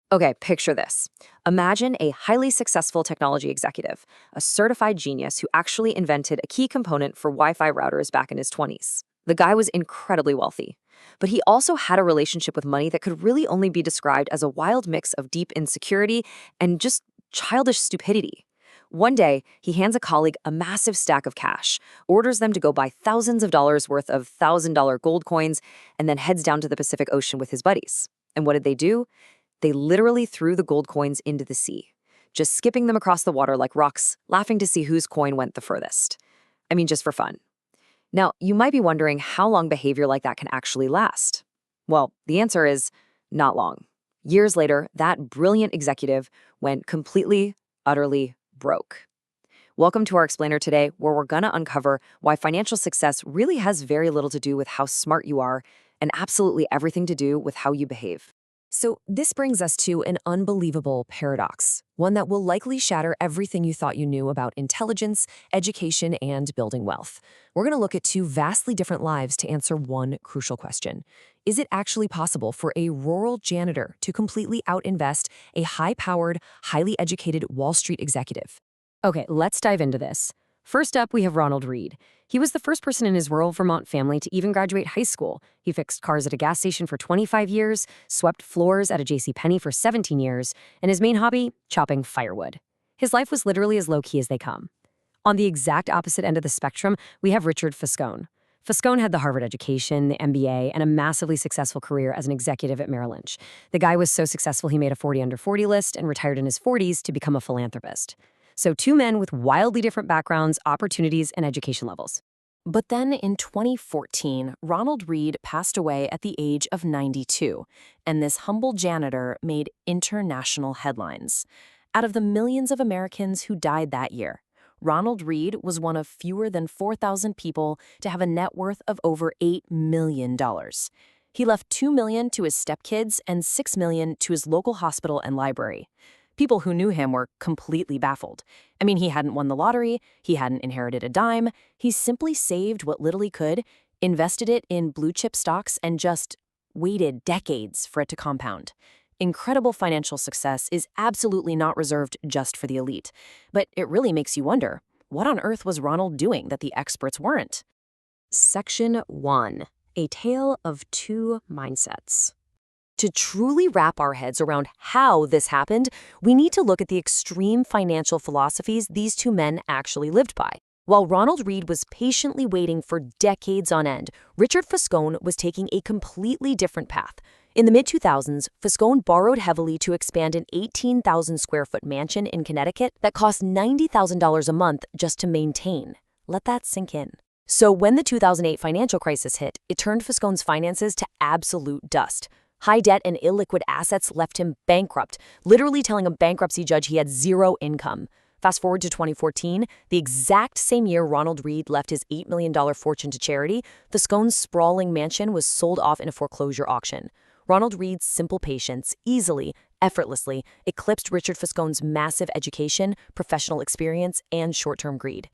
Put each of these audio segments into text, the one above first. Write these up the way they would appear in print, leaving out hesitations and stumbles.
Okay, picture this. Imagine a highly successful technology executive, a certified genius who actually invented a key component for Wi Fi routers back in his 20s. The guy was incredibly wealthy, but he also had a relationship with money that could really only be described as a wild mix of deep insecurity and just childish stupidity. One day, he hands a colleague a massive stack of cash, orders them to go buy thousands of dollars worth of $1,000 gold coins, and then heads down to the Pacific Ocean with his buddies. And what did they do? They literally threw the gold coins into the sea, just skipping them across the water like rocks, laughing to see whose coin went the furthest. I mean, just for fun. Now, you might be wondering how long behavior like that can actually last. Well, the answer is not long. Years later, that brilliant executive went completely, utterly broke. Welcome to our explainer today, where we're gonna uncover why financial success really has very little to do with how smart you are and absolutely everything to do with how you behave. So, this brings us to an unbelievable paradox, one that will likely shatter everything you thought you knew about intelligence, education, and building wealth. We're going to look at two vastly different lives to answer one crucial question. Is it actually possible for a rural janitor to completely outinvest a high-powered, highly educated Wall Street executive? Okay, let's dive into this. First up, we have Ronald Reed. He was the first person in his rural Vermont family to even graduate high school. He fixed cars at a gas station for 25 years, swept floors at a JCPenney for 17 years, and his main hobby, chopping firewood. His life was literally as low-key as they come. On the exact opposite end of the spectrum, we have Richard Foscone. Foscone had the Harvard education, the MBA, and a massively successful career as an executive at Merrill Lynch. The guy was so successful he made a 40 under 40 list and retired in his 40s to become a philanthropist. So two men with wildly different backgrounds, opportunities, and education levels. But then in 2014, Ronald Reed passed away at the age of 92, and this humble janitor made international headlines. Out of the millions of Americans who died that year, Ronald Reed was one of fewer than 4,000 people to have a net worth of over $8 million. He left $2 million to his stepkids and $6 million to his local hospital and library. People who knew him were completely baffled. I mean, he hadn't won the lottery, he hadn't inherited a dime, he simply saved what little he could, invested it in blue-chip stocks, and just waited decades for it to compound. Incredible financial success is absolutely not reserved just for the elite. But it really makes you wonder, what on earth was Ronald doing that the experts weren't? Section 1. A Tale of Two Mindsets. To truly wrap our heads around how this happened, we need to look at the extreme financial philosophies these two men actually lived by. While Ronald Reed was patiently waiting for decades on end, Richard Foscone was taking a completely different path. In the mid-2000s, Foscone borrowed heavily to expand an 18,000 square foot mansion in Connecticut that cost $90,000 a month just to maintain. Let that sink in. So when the 2008 financial crisis hit, it turned Foscone's finances to absolute dust. High debt and illiquid assets left him bankrupt, literally telling a bankruptcy judge he had zero income. Fast forward to 2014, the exact same year Ronald Reed left his $8 million fortune to charity, Foscone's sprawling mansion was sold off in a foreclosure auction. Ronald Reed's simple patience easily, effortlessly, eclipsed Richard Foscone's massive education, professional experience, and short-term greed.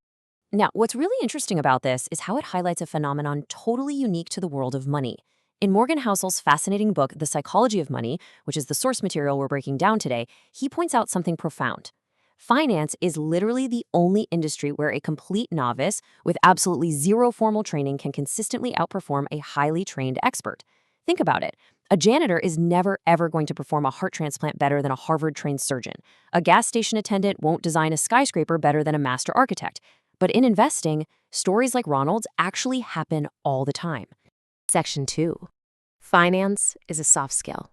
Now, what's really interesting about this is how it highlights a phenomenon totally unique to the world of money. In Morgan Housel's fascinating book, The Psychology of Money, which is the source material we're breaking down today, he points out something profound. Finance is literally the only industry where a complete novice with absolutely zero formal training can consistently outperform a highly trained expert. Think about it. A janitor is never, ever going to perform a heart transplant better than a Harvard-trained surgeon. A gas station attendant won't design a skyscraper better than a master architect. But in investing, stories like Ronald's actually happen all the time. Section 2. Finance is a soft skill.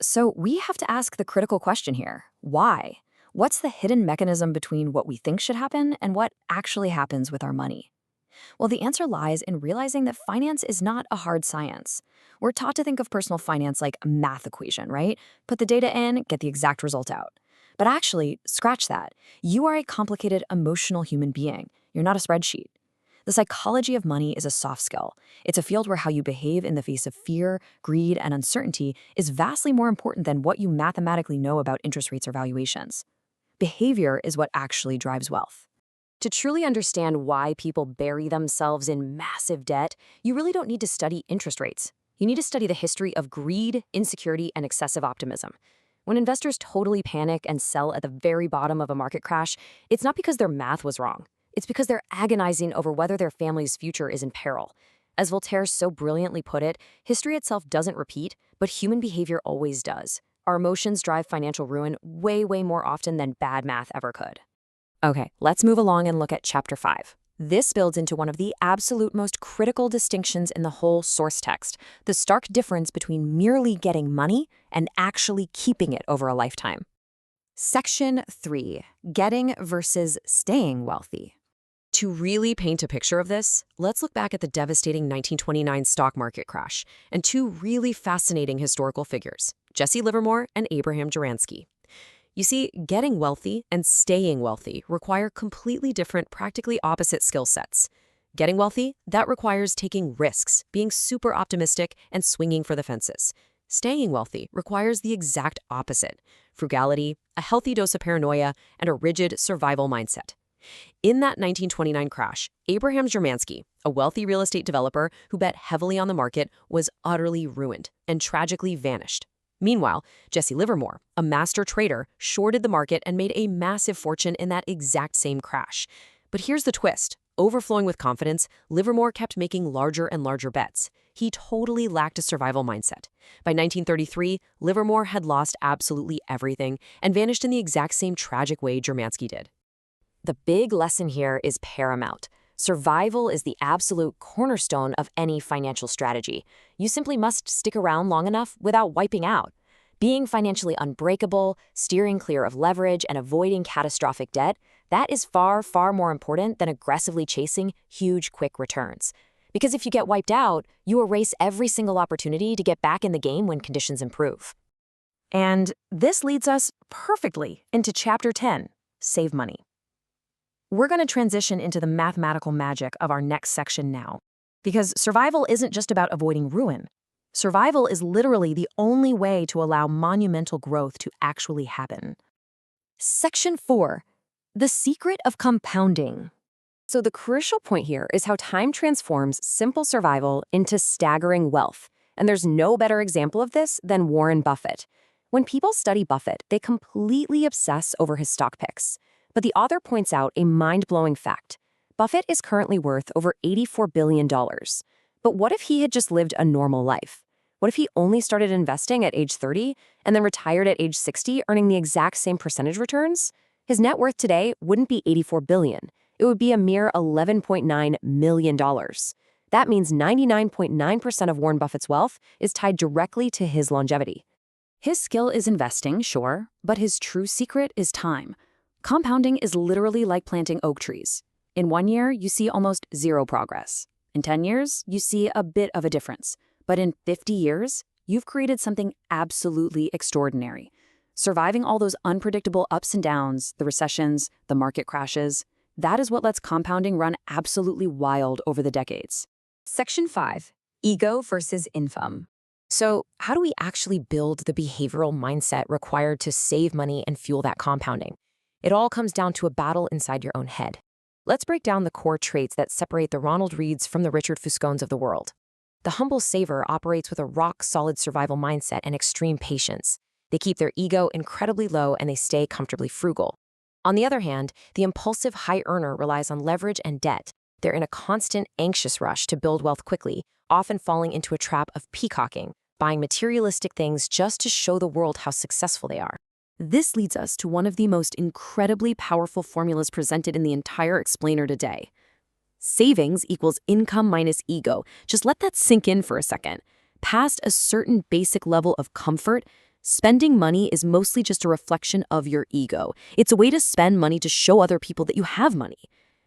So we have to ask the critical question here. Why? What's the hidden mechanism between what we think should happen and what actually happens with our money? Well, the answer lies in realizing that finance is not a hard science. We're taught to think of personal finance like a math equation, right? Put the data in, get the exact result out. But actually, scratch that. You are a complicated, emotional human being. You're not a spreadsheet. The psychology of money is a soft skill. It's a field where how you behave in the face of fear, greed, and uncertainty is vastly more important than what you mathematically know about interest rates or valuations. Behavior is what actually drives wealth. To truly understand why people bury themselves in massive debt, you really don't need to study interest rates. You need to study the history of greed, insecurity, and excessive optimism. When investors totally panic and sell at the very bottom of a market crash, it's not because their math was wrong. It's because they're agonizing over whether their family's future is in peril. As Voltaire so brilliantly put it, history itself doesn't repeat, but human behavior always does. Our emotions drive financial ruin way, way more often than bad math ever could. Okay, let's move along and look at Chapter 5. This builds into one of the absolute most critical distinctions in the whole source text, the stark difference between merely getting money and actually keeping it over a lifetime. Section 3. Getting versus staying wealthy. To really paint a picture of this, let's look back at the devastating 1929 stock market crash and two really fascinating historical figures, Jesse Livermore and Abraham Juransky. You see, getting wealthy and staying wealthy require completely different, practically opposite skill sets. Getting wealthy, that requires taking risks, being super optimistic, and swinging for the fences. Staying wealthy requires the exact opposite: frugality, a healthy dose of paranoia, and a rigid survival mindset. In that 1929 crash, Abraham Juransky, a wealthy real estate developer who bet heavily on the market, was utterly ruined and tragically vanished. Meanwhile, Jesse Livermore, a master trader, shorted the market and made a massive fortune in that exact same crash. But here's the twist. Overflowing with confidence, Livermore kept making larger and larger bets. He totally lacked a survival mindset. By 1933, Livermore had lost absolutely everything and vanished in the exact same tragic way Juransky did. The big lesson here is paramount. Survival is the absolute cornerstone of any financial strategy. You simply must stick around long enough without wiping out. Being financially unbreakable, steering clear of leverage, and avoiding catastrophic debt, that is far, far more important than aggressively chasing huge, quick returns. Because if you get wiped out, you erase every single opportunity to get back in the game when conditions improve. And this leads us perfectly into Chapter 10, Save Money. We're going to transition into the mathematical magic of our next section now, because survival isn't just about avoiding ruin. Survival is literally the only way to allow monumental growth to actually happen. Section 4. The secret of compounding. So the crucial point here is how time transforms simple survival into staggering wealth. And there's no better example of this than Warren Buffett. When people study Buffett, they completely obsess over his stock picks. But the author points out a mind-blowing fact. Buffett is currently worth over $84 billion. But what if he had just lived a normal life? What if he only started investing at age 30 and then retired at age 60, earning the exact same percentage returns? His net worth today wouldn't be $84 billion. It would be a mere $11.9 million. That means 99.9% of Warren Buffett's wealth is tied directly to his longevity. His skill is investing, sure, but his true secret is time. Compounding is literally like planting oak trees. In 1 year, you see almost zero progress. In 10 years, you see a bit of a difference. But in 50 years, you've created something absolutely extraordinary. Surviving all those unpredictable ups and downs, the recessions, the market crashes, that is what lets compounding run absolutely wild over the decades. Section 5. Ego versus income. So, how do we actually build the behavioral mindset required to save money and fuel that compounding? It all comes down to a battle inside your own head. Let's break down the core traits that separate the Ronald Reeds from the Richard Fuscones of the world. The humble saver operates with a rock-solid survival mindset and extreme patience. They keep their ego incredibly low and they stay comfortably frugal. On the other hand, the impulsive high earner relies on leverage and debt. They're in a constant anxious rush to build wealth quickly, often falling into a trap of peacocking, buying materialistic things just to show the world how successful they are. This leads us to one of the most incredibly powerful formulas presented in the entire explainer today. Savings equals income minus ego. Just let that sink in for a second. Past a certain basic level of comfort, spending money is mostly just a reflection of your ego. It's a way to spend money to show other people that you have money.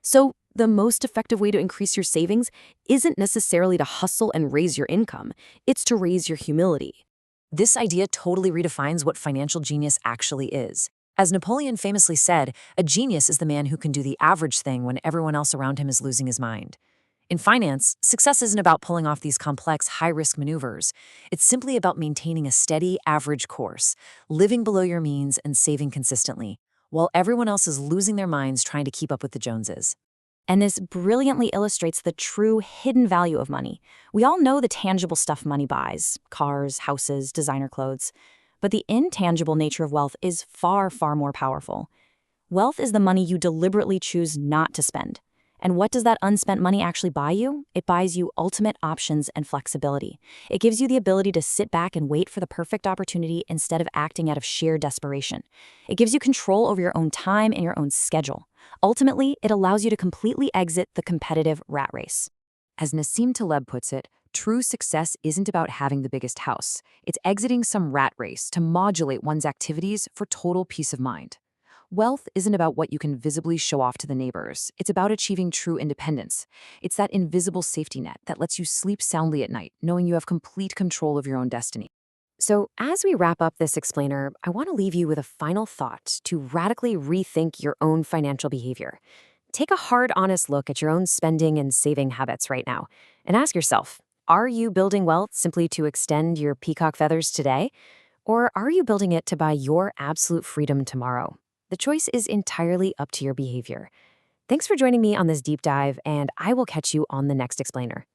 So the most effective way to increase your savings isn't necessarily to hustle and raise your income. It's to raise your humility. This idea totally redefines what financial genius actually is. As Napoleon famously said, a genius is the man who can do the average thing when everyone else around him is losing his mind. In finance, success isn't about pulling off these complex, high-risk maneuvers. It's simply about maintaining a steady, average course, living below your means and saving consistently, while everyone else is losing their minds trying to keep up with the Joneses. And this brilliantly illustrates the true hidden value of money. We all know the tangible stuff money buys: cars, houses, designer clothes. But the intangible nature of wealth is far, far more powerful. Wealth is the money you deliberately choose not to spend. And what does that unspent money actually buy you? It buys you ultimate options and flexibility. It gives you the ability to sit back and wait for the perfect opportunity instead of acting out of sheer desperation. It gives you control over your own time and your own schedule. Ultimately, it allows you to completely exit the competitive rat race. As Nassim Taleb puts it, true success isn't about having the biggest house. It's exiting some rat race to modulate one's activities for total peace of mind. Wealth isn't about what you can visibly show off to the neighbors. It's about achieving true independence. It's that invisible safety net that lets you sleep soundly at night, knowing you have complete control of your own destiny. So, as we wrap up this explainer, I want to leave you with a final thought to radically rethink your own financial behavior. Take a hard, honest look at your own spending and saving habits right now and ask yourself, are you building wealth simply to extend your peacock feathers today? Or are you building it to buy your absolute freedom tomorrow? The choice is entirely up to your behavior. Thanks for joining me on this deep dive, and I will catch you on the next explainer.